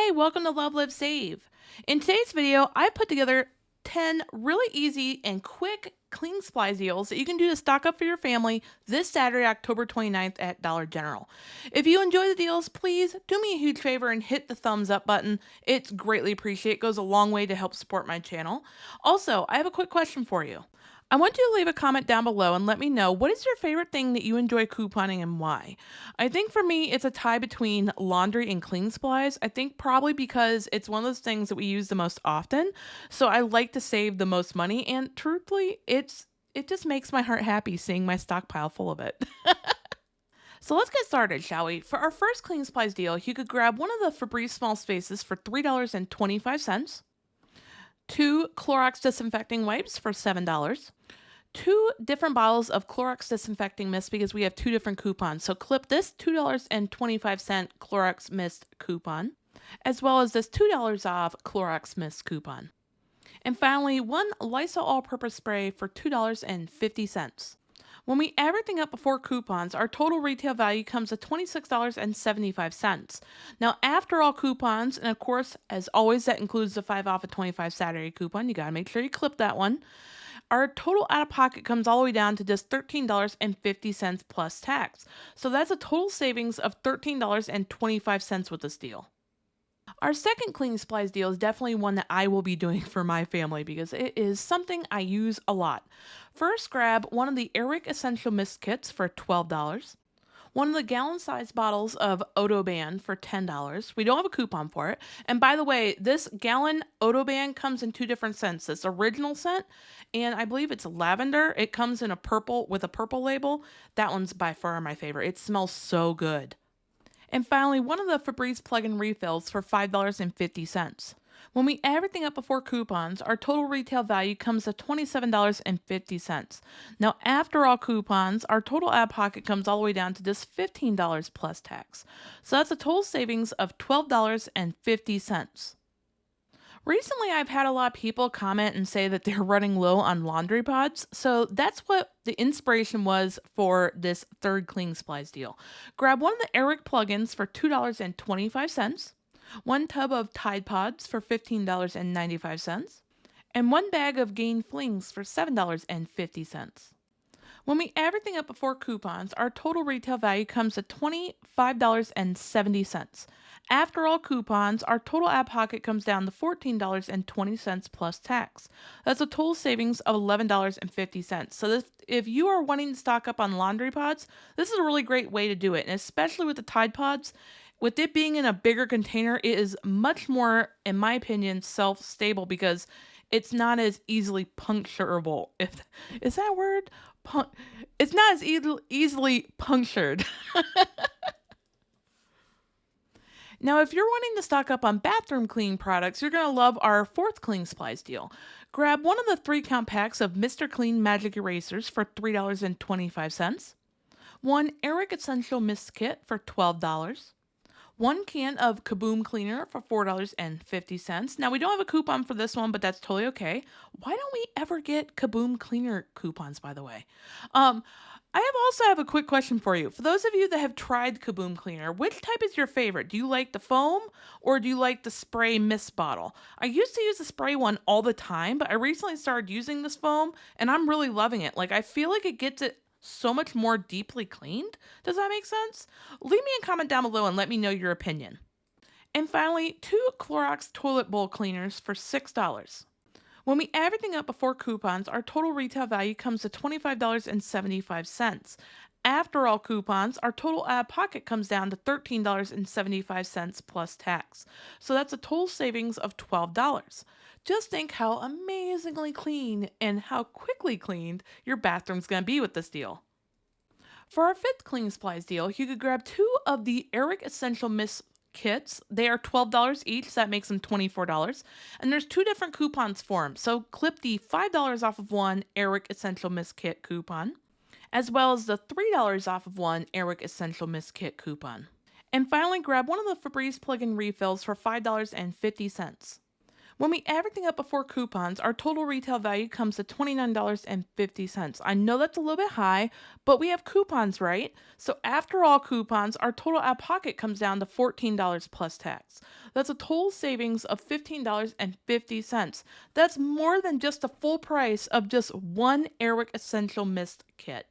Hey, welcome to LoveLiveSave. In today's video, I put together 10 really easy and quick clean supplies deals that you can do to stock up for your family this Saturday, October 29th at Dollar General. If you enjoy the deals, please do me a huge favor and hit the thumbs up button. It's greatly appreciated. It goes a long way to help support my channel. Also, I have a quick question for you. I want you to leave a comment down below and let me know what is your favorite thing that you enjoy couponing and why. I think for me, it's a tie between laundry and cleaning supplies. I think probably because it's one of those things that we use the most often. So I like to save the most money. And truthfully, it just makes my heart happy seeing my stockpile full of it. So let's get started, shall we? For our first cleaning supplies deal, you could grab one of the Febreze small spaces for $3.25. 2 Clorox disinfecting wipes for $7. 2 different bottles of Clorox disinfecting mist because we have 2 different coupons. So clip this $2.25 Clorox mist coupon, as well as this $2 off Clorox mist coupon. And finally, 1 Lysol all-purpose spray for $2.50. When we add everything up before coupons, our total retail value comes to $26.75. Now, after all coupons, and of course, as always, that includes the 5 off of 25 Saturday coupon, you got to make sure you clip that one. Our total out-of-pocket comes all the way down to just $13.50 plus tax. So that's a total savings of $13.25 with this deal. Our second cleaning supplies deal is definitely one that I will be doing for my family because it is something I use a lot. First, grab one of the Airwick Essential Mist Kits for $12. One of the gallon-sized bottles of Odoban for $10. We don't have a coupon for it. And by the way, this gallon Odoban comes in 2 different scents. This original scent, and I believe it's lavender. It comes in a purple with a purple label. That one's by far my favorite. It smells so good. And finally, one of the Febreze plug-in refills for $5.50. When we add everything up before coupons, our total retail value comes to $27.50. Now, after all coupons, our total out-of-pocket comes all the way down to just $15 plus tax. So that's a total savings of $12.50. Recently, I've had a lot of people comment and say that they're running low on laundry pods, so that's what the inspiration was for this third cleaning supplies deal. Grab one of the Airwick plugins for $2.25, 1 tub of Tide Pods for $15.95, and 1 bag of Gain Flings for $7.50. When we add everything up before coupons, our total retail value comes to $25.70. After all coupons, our total out-of-pocket comes down to $14.20 plus tax. That's a total savings of $11.50. So if you are wanting to stock up on laundry pods, this is a really great way to do it. And especially with the Tide Pods, with it being in a bigger container, it is much more, in my opinion, self-stable because it's not as easily puncturable. Is that a word? It's not as easily punctured. Now, if you're wanting to stock up on bathroom cleaning products, you're going to love our fourth cleaning supplies deal. Grab one of the 3-count packs of Mr. Clean Magic Erasers for $3.25, 1 Airwick Essential Mist Kit for $12, 1 can of Kaboom Cleaner for $4.50. Now, we don't have a coupon for this one, but that's totally okay. Why don't we ever get Kaboom Cleaner coupons, by the way? I also have a quick question for you. For those of you that have tried Kaboom Cleaner, which type is your favorite? Do you like the foam or do you like the spray mist bottle? I used to use the spray one all the time, but I recently started using this foam and I'm really loving it. Like, I feel like it gets it so much more deeply cleaned. Does that make sense? Leave me a comment down below and let me know your opinion. And finally, 2 Clorox toilet bowl cleaners for $6. When we add everything up before coupons, our total retail value comes to $25.75. After all coupons, our total out-of-pocket comes down to $13.75 plus tax. So that's a total savings of $12. Just think how amazingly clean and how quickly cleaned your bathroom's going to be with this deal. For our fifth cleaning supplies deal, you could grab 2 of the Airwick Essential Mist Kits. They are $12 each, so that makes them $24. And there's 2 different coupons for them. So clip the $5 off of 1 Airwick Essential Mist Kit coupon, as well as the $3 off of 1 Airwick Essential Mist Kit coupon. And finally, grab one of the Febreze plug-in refills for $5.50. When we add everything up before coupons, our total retail value comes to $29.50. I know that's a little bit high, but we have coupons, right? So after all coupons, our total out of pocket comes down to $14 plus tax. That's a total savings of $15.50. That's more than just the full price of just one Airwick Essential Mist kit.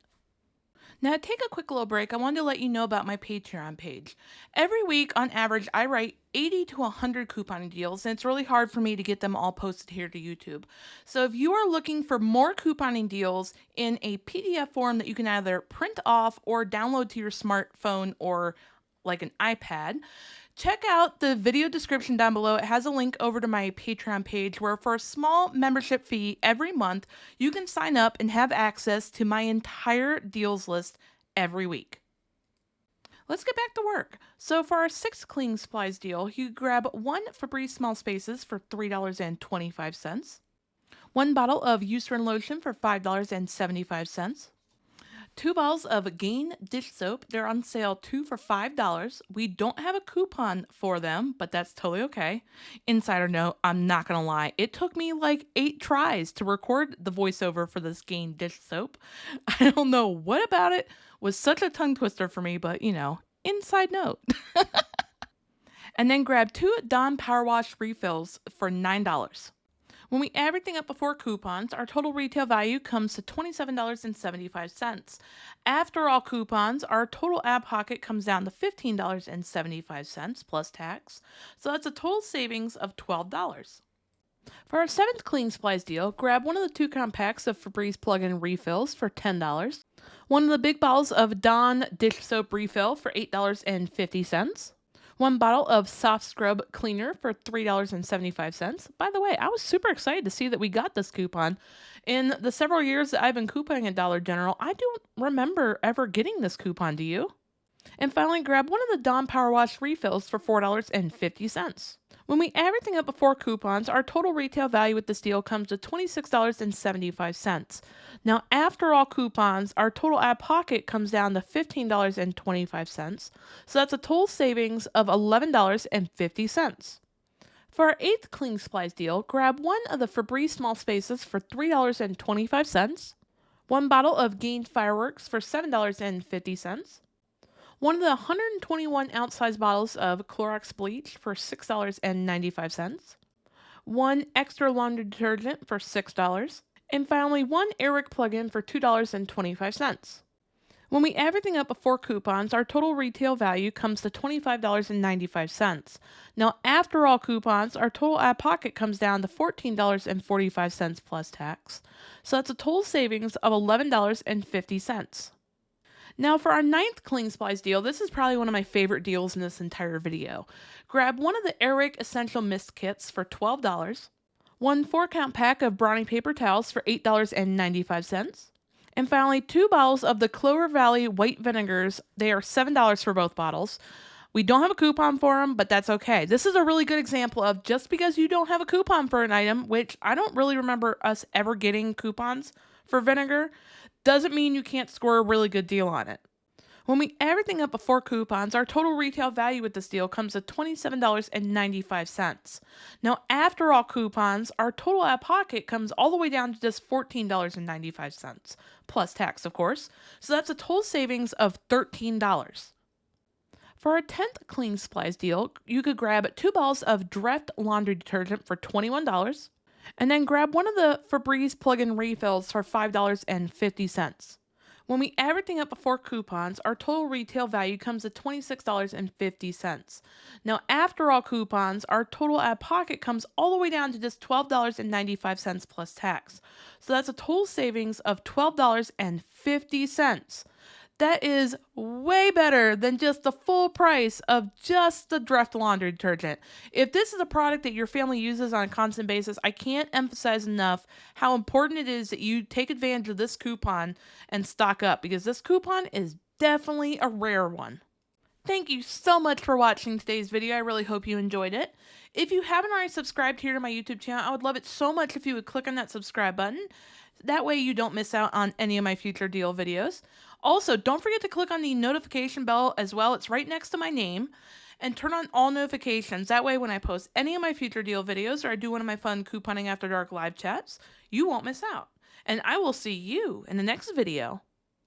Now, to take a quick little break, I wanted to let you know about my Patreon page. Every week, on average, I write 80 to 100 couponing deals, and it's really hard for me to get them all posted here to YouTube. So if you are looking for more couponing deals in a PDF form that you can either print off or download to your smartphone or like an iPad, check out the video description down below. It has a link over to my Patreon page where for a small membership fee every month, you can sign up and have access to my entire deals list every week. Let's get back to work. So for our 6 cleaning supplies deal, you grab 1 Febreze Small Spaces for $3.25, 1 bottle of Eucerin lotion for $5.75, 2 bottles of Gain dish soap. They're on sale 2 for $5. We don't have a coupon for them, but that's totally okay. Insider note, I'm not going to lie. It took me like 8 tries to record the voiceover for this Gain dish soap. I don't know what about it was such a tongue twister for me, but inside note. And then grab 2 Dawn Power Wash refills for $9. When we add everything up before coupons, our total retail value comes to $27.75. After all coupons, our total out-of-pocket comes down to $15.75 plus tax. So that's a total savings of $12. For our 7th cleaning supplies deal, grab one of the 2-count packs of Febreze plug-in refills for $10, one of the big bottles of Dawn dish soap refill for $8.50, 1 bottle of soft scrub cleaner for $3.75. By the way, I was super excited to see that we got this coupon. In the several years that I've been couponing at Dollar General, I don't remember ever getting this coupon, do you? And finally, grab one of the Dawn Power Wash refills for $4.50. When we add everything up before coupons, our total retail value with this deal comes to $26.75. Now, after all coupons, our total out-of-pocket comes down to $15.25. So that's a total savings of $11.50. For our 8th cleaning supplies deal, grab 1 of the Febreze Small Spaces for $3.25, 1 bottle of Gain Fireworks for $7.50, 1 of the 121 ounce size bottles of Clorox bleach for $6.95, 1 extra laundry detergent for $6, and finally 1 Airwick plug-in for $2.25. When we add everything up before coupons, our total retail value comes to $25.95. Now, after all coupons, our total out-of-pocket comes down to $14.45 plus tax. So that's a total savings of $11.50. Now for our 9th cleaning supplies deal, this is probably one of my favorite deals in this entire video. Grab one of the Airwick Essential Mist kits for $12, 1 4-count pack of Brawny paper towels for $8.95, and finally 2 bottles of the Clover Valley white vinegars. They are $7 for both bottles. We don't have a coupon for them, but that's okay. This is a really good example of just because you don't have a coupon for an item, which I don't really remember us ever getting coupons for vinegar, doesn't mean you can't score a really good deal on it. When we add everything up before coupons, our total retail value with this deal comes to $27.95. Now, after all coupons, our total out-of-pocket comes all the way down to just $14.95, plus tax, of course. So that's a total savings of $13. For our 10th cleaning supplies deal, you could grab 2 bottles of Dreft laundry detergent for $21, and then grab one of the Febreze plug-in refills for $5.50. When we add everything up before coupons, our total retail value comes to $26.50. Now, after all coupons, our total out-of-pocket comes all the way down to just $12.95 plus tax. So that's a total savings of $12.50. That is way better than just the full price of just the Dreft laundry detergent. If this is a product that your family uses on a constant basis, I can't emphasize enough how important it is that you take advantage of this coupon and stock up, because this coupon is definitely a rare one. Thank you so much for watching today's video. I really hope you enjoyed it. If you haven't already subscribed here to my YouTube channel, I would love it so much if you would click on that subscribe button. That way you don't miss out on any of my future deal videos. Also, don't forget to click on the notification bell as well. It's right next to my name. and turn on all notifications. That way when I post any of my future deal videos or I do one of my fun couponing after dark live chats, you won't miss out. And I will see you in the next video.